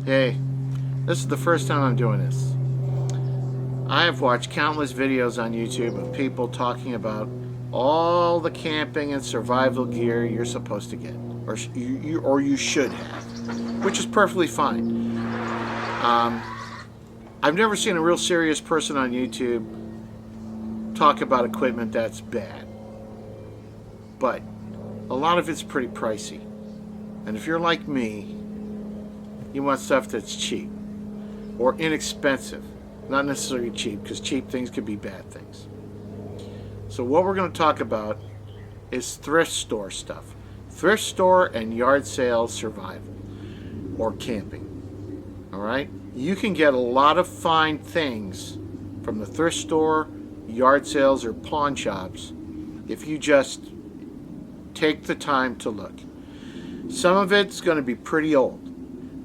Hey, this is the first time I'm doing this. I have watched countless videos on YouTube of people talking about all the camping and survival gear you're supposed to get, or you should have, which is perfectly fine. I've never seen a real serious person on YouTube talk about equipment that's bad, but a lot of it's pretty pricey. And if you're like me, you want stuff that's cheap or inexpensive. Not necessarily cheap, because cheap things could be bad things. So what we're going to talk about is thrift store stuff. Thrift store and yard sale survival or camping. Alright? You can get a lot of fine things from the thrift store, yard sales, or pawn shops if you just take the time to look. Some of it's going to be pretty old,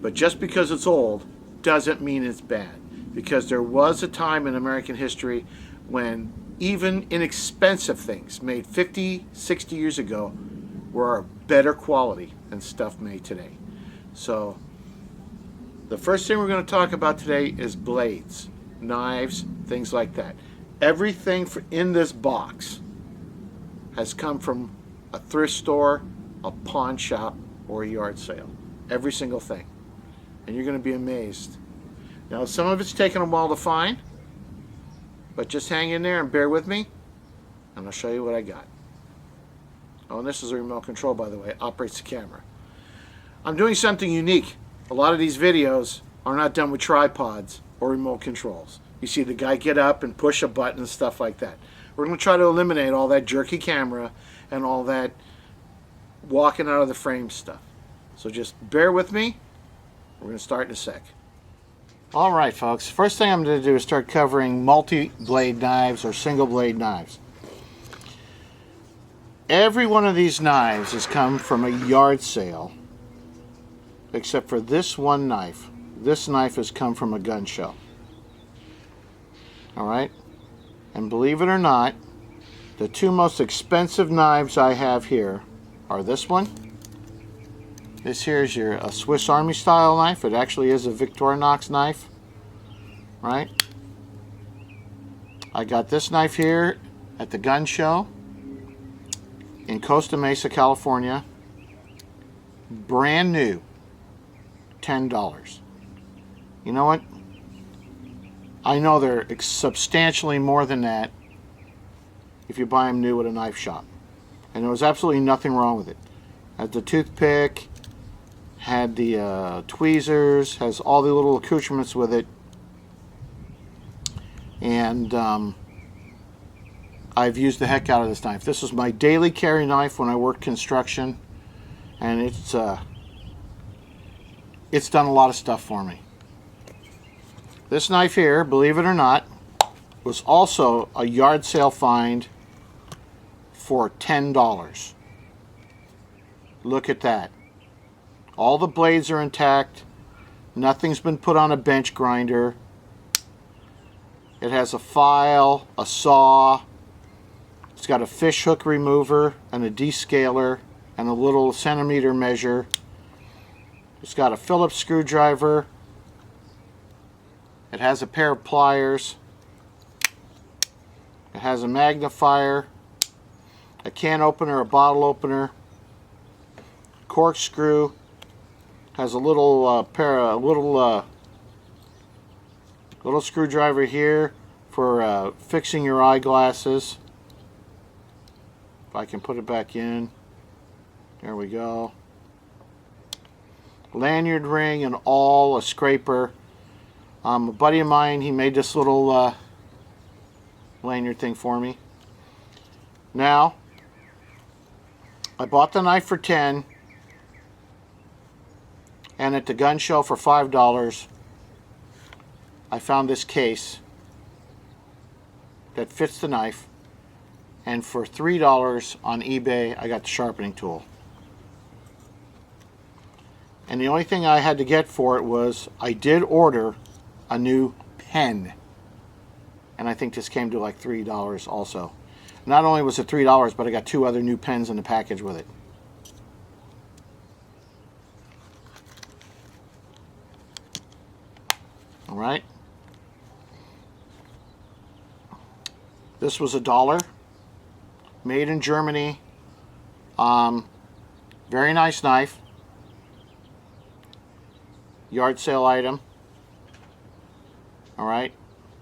but just because it's old doesn't mean it's bad. Because there was a time in American history when even inexpensive things made 50, 60 years ago were better quality than stuff made today. So the first thing we're going to talk about today is blades, knives, things like that. Everything in this box has come from a thrift store, a pawn shop, or a yard sale. Every single thing. And you're going to be amazed. Now, some of it's taken a while to find, but just hang in there and bear with me, and I'll show you what I got. Oh, and this is a remote control, by the way. It operates the camera. I'm doing something unique. A lot of these videos are not done with tripods or remote controls. You see the guy get up and push a button and stuff like that. We're going to try to eliminate all that jerky camera and all that walking out of the frame stuff. So just bear with me. We're going to start in a sec. Alright folks, first thing I'm going to do is start covering multi-blade knives or single-blade knives. Every one of these knives has come from a yard sale, except for this one knife. This knife has come from a gun show. Alright? And believe it or not, the two most expensive knives I have here are this one. This here is a Swiss Army style knife. It actually is a Victorinox knife, right? I got this knife here at the gun show in Costa Mesa, California. Brand new, $10. You know what? I know they're substantially more than that if you buy them new at a knife shop. And there was absolutely nothing wrong with it. Had the toothpick, had the tweezers, has all the little accoutrements with it, and I've used the heck out of this knife. This is my daily carry knife when I work construction, and it's done a lot of stuff for me. This knife here, believe it or not, was also a yard sale find for $10. Look at that. All the blades are intact. Nothing's been put on a bench grinder. It has a file, a saw. It's got a fish hook remover and a descaler and a little centimeter measure. It's got a Phillips screwdriver. It has a pair of pliers. It has a magnifier, a can opener, a bottle opener, corkscrew. Has a little little screwdriver here for fixing your eyeglasses. If I can put it back in, there we go. Lanyard ring and all, a scraper. A buddy of mine, he made this little lanyard thing for me. Now, I bought the knife for $10. And at the gun show for $5, I found this case that fits the knife. And for $3 on eBay, I got the sharpening tool. And the only thing I had to get for it was I did order a new pen. And I think this came to like $3 also. Not only was it $3, but I got 2 other new pens in the package with it. All right. This was $1. Made in Germany. Very nice knife. Yard sale item. All right.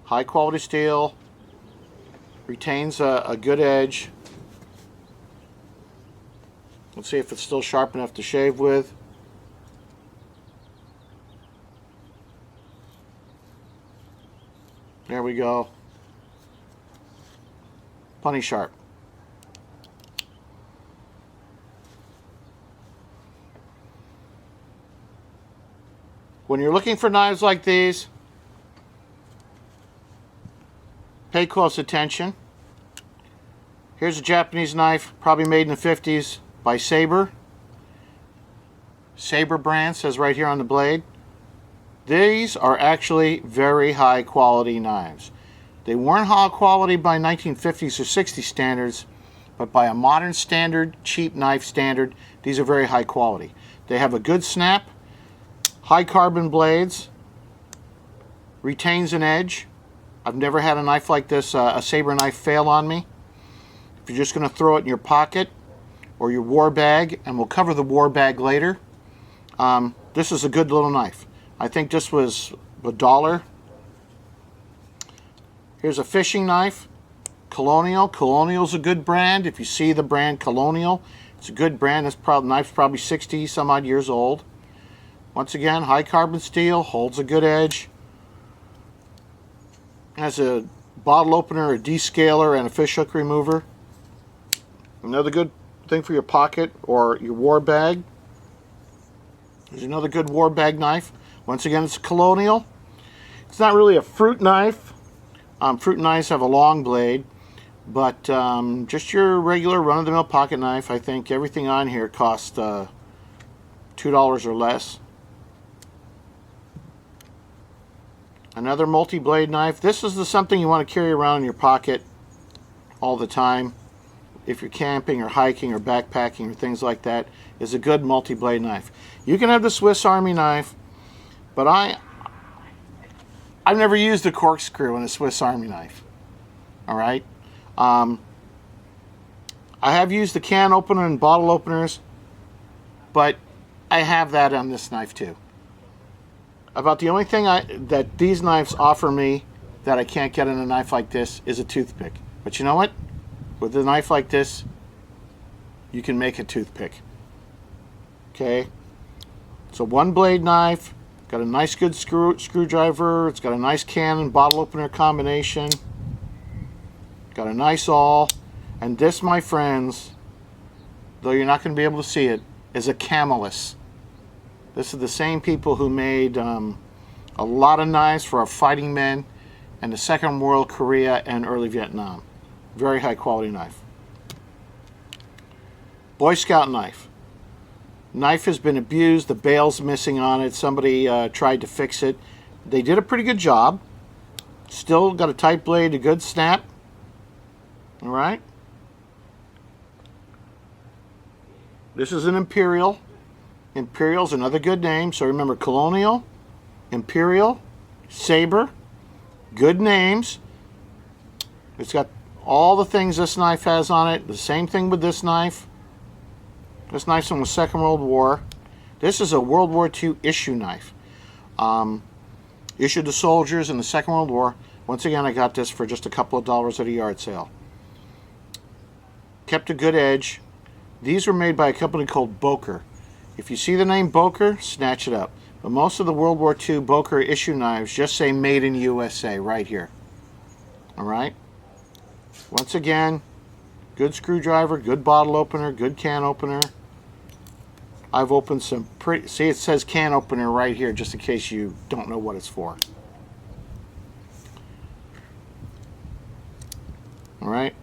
High quality steel. Retains a good edge. Let's see if it's still sharp enough to shave with. There we go. Plenty sharp. When you're looking for knives like these, pay close attention. Here's a Japanese knife, probably made in the 50s by Saber. Saber brand says right here on the blade. These are actually very high quality knives. They weren't high quality by 1950s or 60s standards, but by a modern standard, cheap knife standard, these are very high quality. They have a good snap, high carbon blades, retains an edge. I've never had a knife like this, a Saber knife, fail on me. If you're just going to throw it in your pocket or your war bag, and we'll cover the war bag later, this is a good little knife. I think this was $1. Here's a fishing knife, Colonial. Colonial's a good brand. If you see the brand Colonial, it's a good brand. This knife's probably 60 some odd years old. Once again, high carbon steel, holds a good edge. Has a bottle opener, a descaler, and a fish hook remover. Another good thing for your pocket or your war bag. There's another good war bag knife. Once again, it's a Colonial. It's not really a fruit knife. Fruit knives have a long blade, but just your regular run-of-the-mill pocket knife. I think everything on here costs $2 or less. Another multi-blade knife. This is something you want to carry around in your pocket all the time. If you're camping or hiking or backpacking or things like that, is a good multi-blade knife. You can have the Swiss Army knife, but I've never used a corkscrew in a Swiss Army knife. All right. I have used the can opener and bottle openers, but I have that on this knife too. About the only thing that these knives offer me that I can't get in a knife like this is a toothpick. But you know what? With a knife like this, you can make a toothpick. Okay? It's a one blade knife. Got a nice good screwdriver. It's got a nice can and bottle opener combination. Got a nice awl. And this, my friends, though you're not going to be able to see it, is a Camelus. This is the same people who made a lot of knives for our fighting men in the Second World, Korea, and early Vietnam. Very high quality knife. Boy Scout knife. Knife has been abused. The bail's missing on it. Somebody tried to fix it. They did a pretty good job. Still got a tight blade, a good snap. All right. This is an Imperial. Imperial's another good name. So remember, Colonial, Imperial, Saber, good names. It's got all the things this knife has on it. The same thing with this knife. This knife's from the Second World War. This is a World War II issue knife. Issued to soldiers in the Second World War. Once again, I got this for just a couple of dollars at a yard sale. Kept a good edge. These were made by a company called Boker. If you see the name Boker, snatch it up. But most of the World War II Boker issue knives just say made in USA right here. All right? Once again, good screwdriver, good bottle opener, good can opener. I've opened some pretty... See, it says can opener right here just in case you don't know what it's for. All right?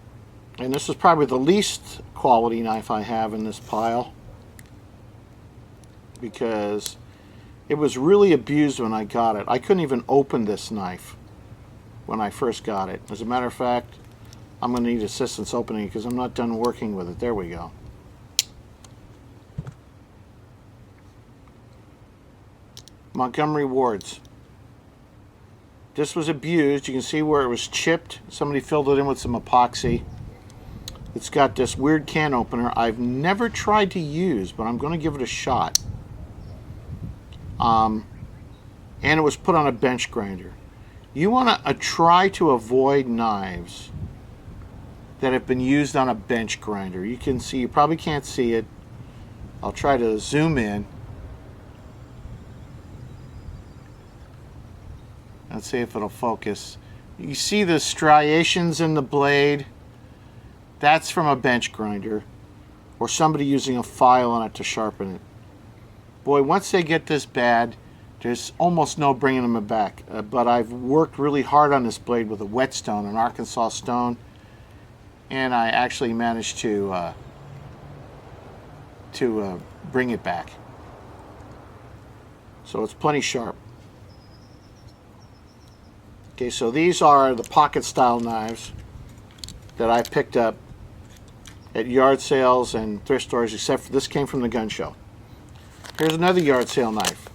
And this is probably the least quality knife I have in this pile, because it was really abused when I got it. I couldn't even open this knife when I first got it. As a matter of fact, I'm going to need assistance opening it because I'm not done working with it. There we go. Montgomery Ward's. This was abused. You can see where it was chipped. Somebody filled it in with some epoxy. It's got this weird can opener I've never tried to use, but I'm going to give it a shot. And it was put on a bench grinder. You want to try to avoid knives that have been used on a bench grinder. You can see, you probably can't see it. I'll try to zoom in. Let's see if it'll focus. You see the striations in the blade? That's from a bench grinder or somebody using a file on it to sharpen it. Boy, once they get this bad, there's almost no bringing them back. But I've worked really hard on this blade with a whetstone, an Arkansas stone, and I actually managed to bring it back. So it's plenty sharp. Okay, so these are the pocket style knives that I picked up at yard sales and thrift stores, except for this came from the gun show. Here's another yard sale knife.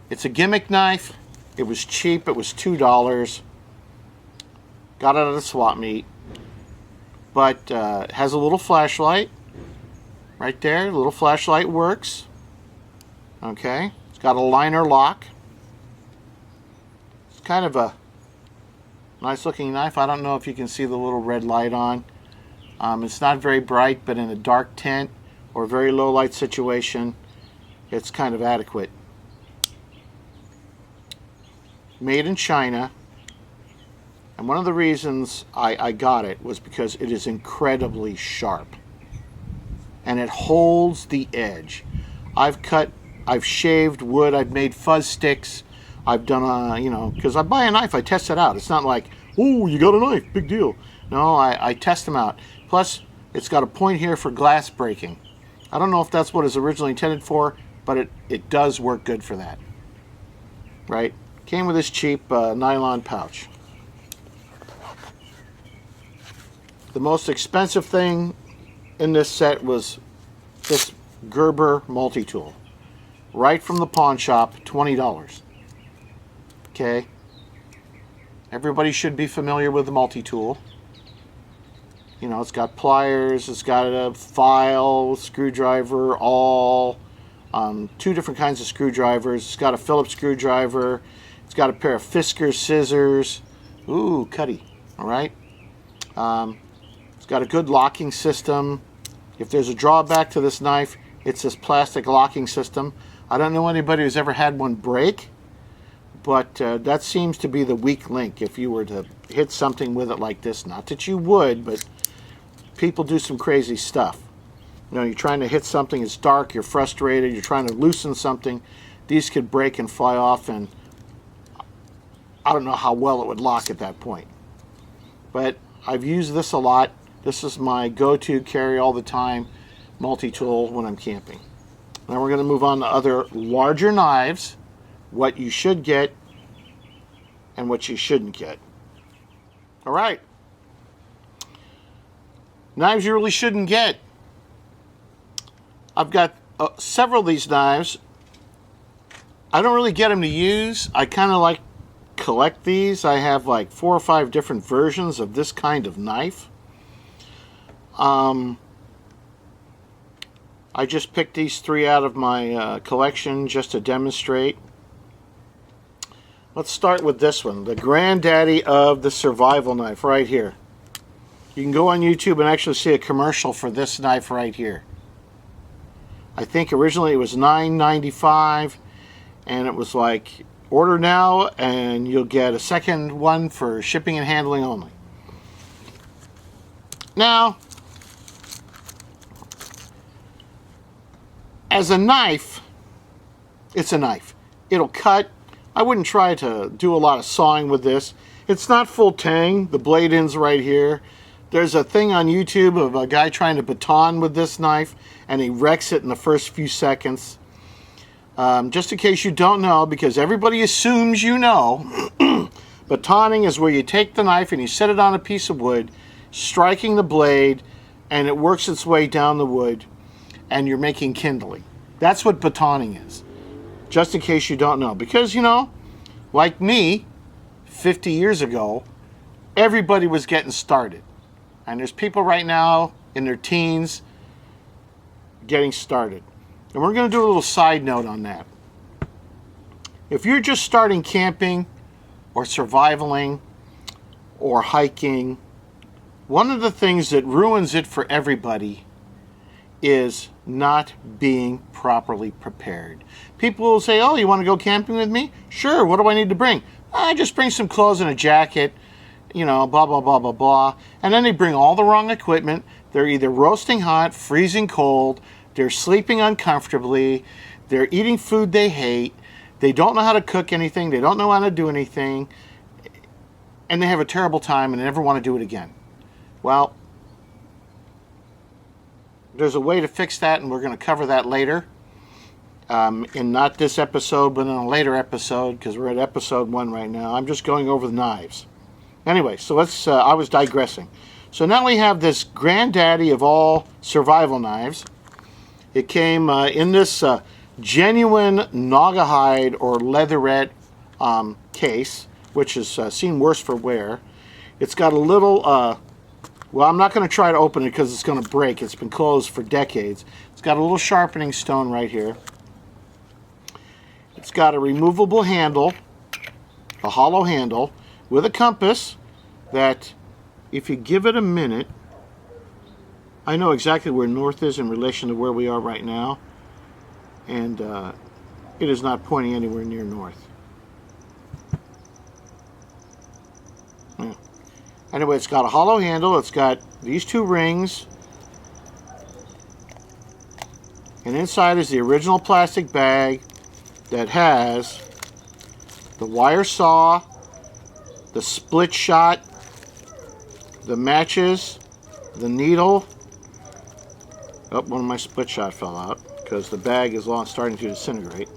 It's a gimmick knife. It was cheap. It was $2. Got it at a swap meet. But it has a little flashlight right there. The little flashlight works. Okay. It's got a liner lock. It's kind of a nice looking knife. I don't know if you can see the little red light on. It's not very bright, but in a dark tent or very low light situation, it's kind of adequate. Made in China. And one of the reasons I got it was because it is incredibly sharp. And it holds the edge. I've shaved wood, I've made fuzz sticks, I've done, because I buy a knife, I test it out. It's not like, oh, you got a knife, big deal. No, I test them out. Plus, it's got a point here for glass breaking. I don't know if that's what it's originally intended for, but it does work good for that. Right? Came with this cheap nylon pouch. The most expensive thing in this set was this Gerber multi-tool. Right from the pawn shop, $20. Okay? Everybody should be familiar with the multi-tool. You know, it's got pliers, it's got a file, screwdriver, awl, two different kinds of screwdrivers. It's got a Phillips screwdriver. It's got a pair of Fisker scissors. Ooh, cutty. All right. It's got a good locking system. If there's a drawback to this knife, it's this plastic locking system. I don't know anybody who's ever had one break, but that seems to be the weak link if you were to hit something with it like this. Not that you would, but people do some crazy stuff. You know, you're trying to hit something, it's dark, you're frustrated, you're trying to loosen something. These could break and fly off, and I don't know how well it would lock at that point. But I've used this a lot. This is my go-to carry all the time multi-tool when I'm camping. Now we're going to move on to other larger knives, what you should get and what you shouldn't get. All right. Knives you really shouldn't get. I've got several of these knives. I don't really get them to use. I kind of like collect these. I have like 4 or 5 different versions of this kind of knife. I just picked these 3 out of my collection just to demonstrate. Let's start with this one, the granddaddy of the survival knife right here. You can go on YouTube and actually see a commercial for this knife right here. I think originally it was $9.95, and it was like, order now and you'll get a second one for shipping and handling only. Now, as a knife, it's a knife. It'll cut. I wouldn't try to do a lot of sawing with this. It's not full tang. The blade ends right here. There's a thing on YouTube of a guy trying to baton with this knife, and he wrecks it in the first few seconds. Just in case you don't know, because everybody assumes you know, batoning is where you take the knife and you set it on a piece of wood, striking the blade, and it works its way down the wood, and you're making kindling. That's what batoning is. Just in case you don't know. Because, you know, like me, 50 years ago, everybody was getting started. And there's people right now in their teens getting started. And we're going to do a little side note on that. If you're just starting camping or survivaling or hiking, one of the things that ruins it for everybody is not being properly prepared. People will say, oh, you want to go camping with me? Sure, what do I need to bring? I just bring some clothes and a jacket, you know, blah, blah, blah, blah, blah. And then they bring all the wrong equipment. They're either roasting hot, freezing cold, they're sleeping uncomfortably, they're eating food they hate, they don't know how to cook anything, they don't know how to do anything, and they have a terrible time and they never want to do it again. Well, there's a way to fix that, and we're going to cover that later. In not this episode, but in a later episode, because we're at episode 1 right now. I'm just going over the knives. Anyway, so let's, I was digressing. So now we have this granddaddy of all survival knives. It came in this genuine Naugahyde or leatherette case, which has seen worse for wear. It's got a little, well, I'm not going to try to open it because it's going to break. It's been closed for decades. It's got a little sharpening stone right here. It's got a removable handle, a hollow handle, with a compass that, if you give it a minute, I know exactly where north is in relation to where we are right now, and it is not pointing anywhere near north. Yeah. Anyway, it's got a hollow handle, it's got these 2 rings, and inside is the original plastic bag that has the wire saw, the split shot, the matches, the needle. Oh, one of my split shot fell out because the bag is starting to disintegrate.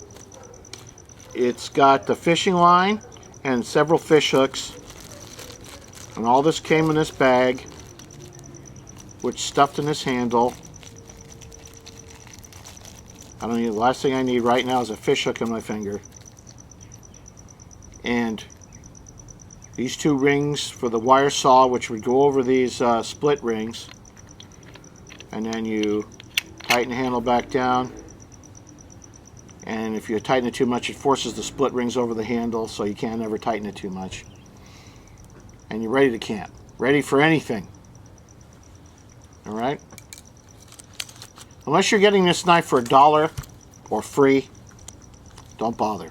It's got the fishing line and several fish hooks. And all this came in this bag, which stuffed in this handle. I don't need, the last thing I need right now is a fish hook in my finger. And these 2 rings for the wire saw, which would go over these split rings. And then you tighten the handle back down. And if you tighten it too much, it forces the split rings over the handle, so you can't ever tighten it too much. And you're ready to camp. Ready for anything. Alright? Unless you're getting this knife for $1 or free, don't bother.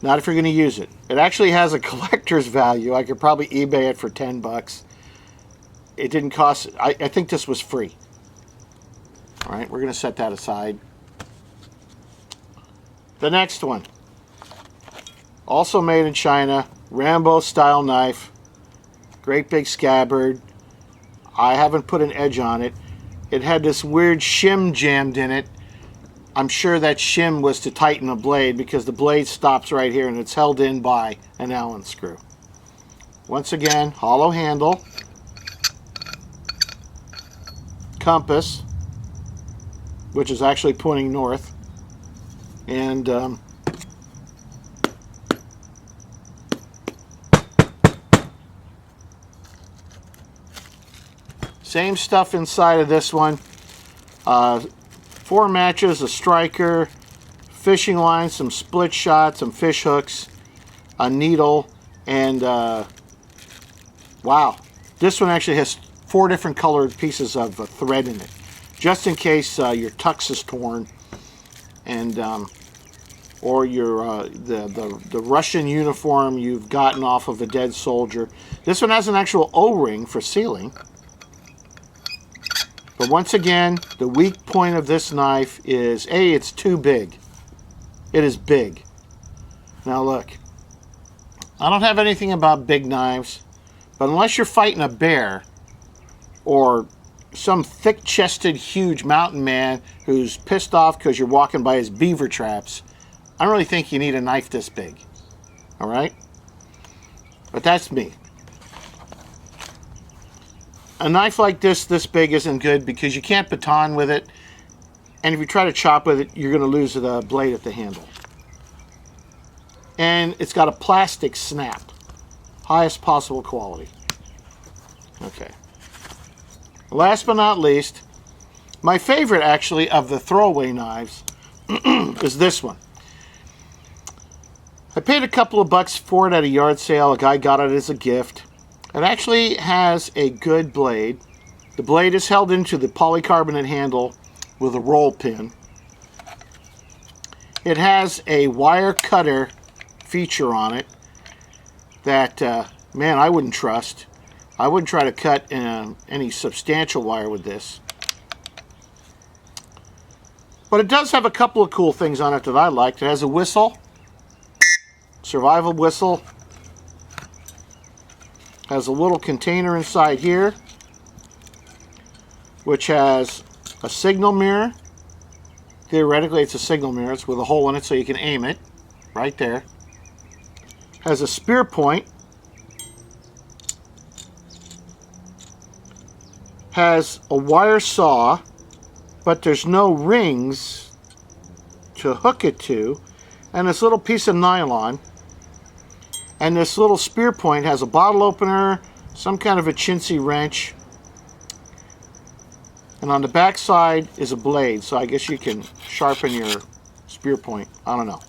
Not if you're going to use it. It actually has a collector's value. I could probably eBay it for 10 bucks. It didn't cost, I think this was free. Alright, we're going to set that aside. The next one. Also made in China. Rambo style knife. Great big scabbard. I haven't put an edge on it. It had this weird shim jammed in it. I'm sure that shim was to tighten the blade because the blade stops right here and it's held in by an Allen screw. Once again, hollow handle. Compass, which is actually pointing north. And same stuff inside of this one. 4 matches, a striker, fishing line, some split shots, some fish hooks, a needle, and wow, this one actually has 4 different colored pieces of thread in it, just in case your tux is torn, and or your the Russian uniform you've gotten off of a dead soldier. This one has an actual O-ring for sealing. But once again, the weak point of this knife is, A, it's too big. It is big. Now look, I don't have anything about big knives, but unless you're fighting a bear or some thick-chested, huge mountain man who's pissed off because you're walking by his beaver traps, I don't really think you need a knife this big. All right? But that's me. A knife like this big isn't good because you can't baton with it, and if you try to chop with it, you're going to lose the blade at the handle. and it's got a plastic snap. Highest possible quality. Okay. Last but not least, my favorite actually of the throwaway knives is this one. I paid a couple of bucks for it at a yard sale. A guy got it as a gift. It actually has a good blade. The blade is held into the polycarbonate handle with a roll pin. It has a wire cutter feature on it that, man, I wouldn't trust. I wouldn't try to cut any substantial wire with this. But it does have a couple of cool things on it that I liked. It has a whistle, survival whistle. Has a little container inside here, which has a signal mirror. Theoretically, it's a signal mirror. It's with a hole in it so you can aim it right there. Has a spear point. Has a wire saw, but there's no rings to hook it to. And this little piece of nylon. And this little spear point has a bottle opener, some kind of a chintzy wrench. And on the back side is a blade, so I guess you can sharpen your spear point. I don't know.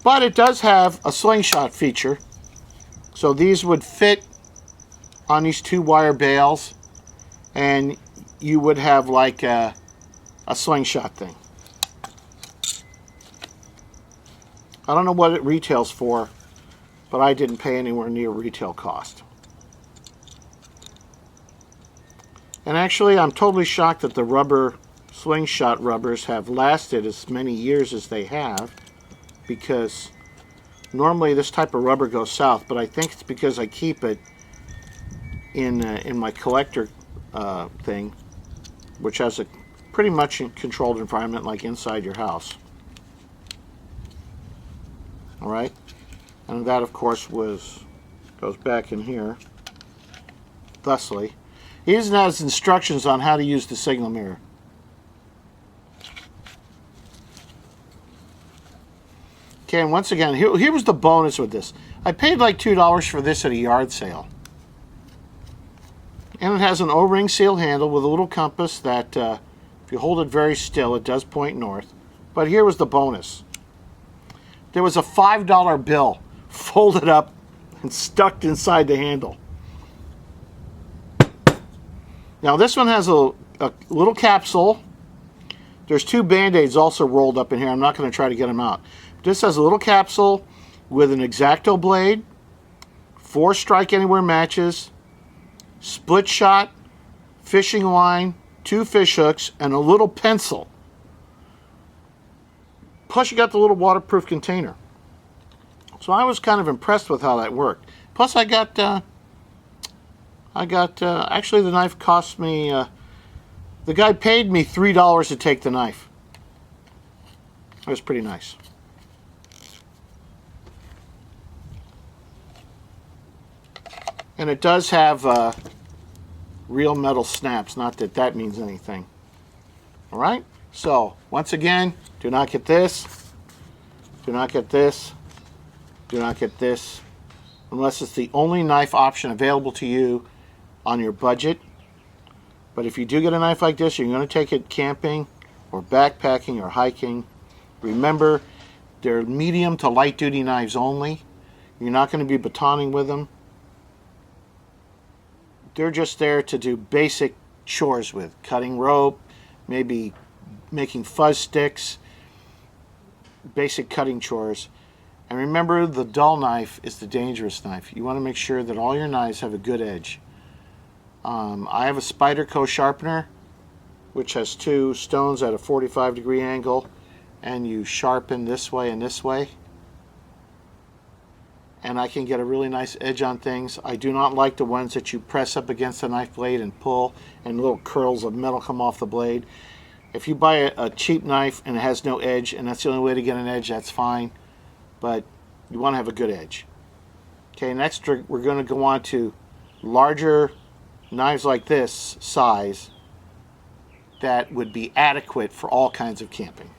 But it does have a slingshot feature. So these would fit on these two wire bales, and you would have like a slingshot thing. I don't know what it retails for, but I didn't pay anywhere near retail cost. And actually, I'm totally shocked that the rubber slingshot rubbers have lasted as many years as they have, because normally this type of rubber goes south, but I think it's because I keep it in my collector thing, which has a pretty much controlled environment like inside your house. All right, and that of course goes back in here thusly. He even has instructions on how to use the signal mirror. Okay, and once again, here was the bonus with this. I paid like $2 for this at a yard sale. And it has an O-ring seal handle with a little compass that, if you hold it very still, it does point north. But here was the bonus. There was a $5 bill folded up and stuck inside the handle. Now this one has a little capsule. There's two Band-Aids also rolled up in here. I'm not going to try to get them out. This has a little capsule with an X-Acto blade, 4 strike anywhere matches, split shot, fishing line, 2 fish hooks, and a little pencil. Plus you got the little waterproof container. So I was kind of impressed with how that worked. Plus I got actually the knife cost me, the guy paid me $3 to take the knife. It was pretty nice. And it does have real metal snaps, not that that means anything. All right, so once again, do not get this, do not get this, do not get this, unless it's the only knife option available to you on your budget. But if you do get a knife like this, you're going to take it camping or backpacking or hiking. Remember, they're medium to light duty knives only. You're not going to be batoning with them. They're just there to do basic chores with. Cutting rope, maybe making fuzz sticks, basic cutting chores. And remember, the dull knife is the dangerous knife. You want to make sure that all your knives have a good edge. I have a Spyderco sharpener, which has 2 stones at a 45-degree angle, and you sharpen this way and this way. And I can get a really nice edge on things. I do not like the ones that you press up against the knife blade and pull, and little curls of metal come off the blade. If you buy a cheap knife and it has no edge, and that's the only way to get an edge, that's fine. But you want to have a good edge. Okay, next we're going to go on to larger knives like this size that would be adequate for all kinds of camping.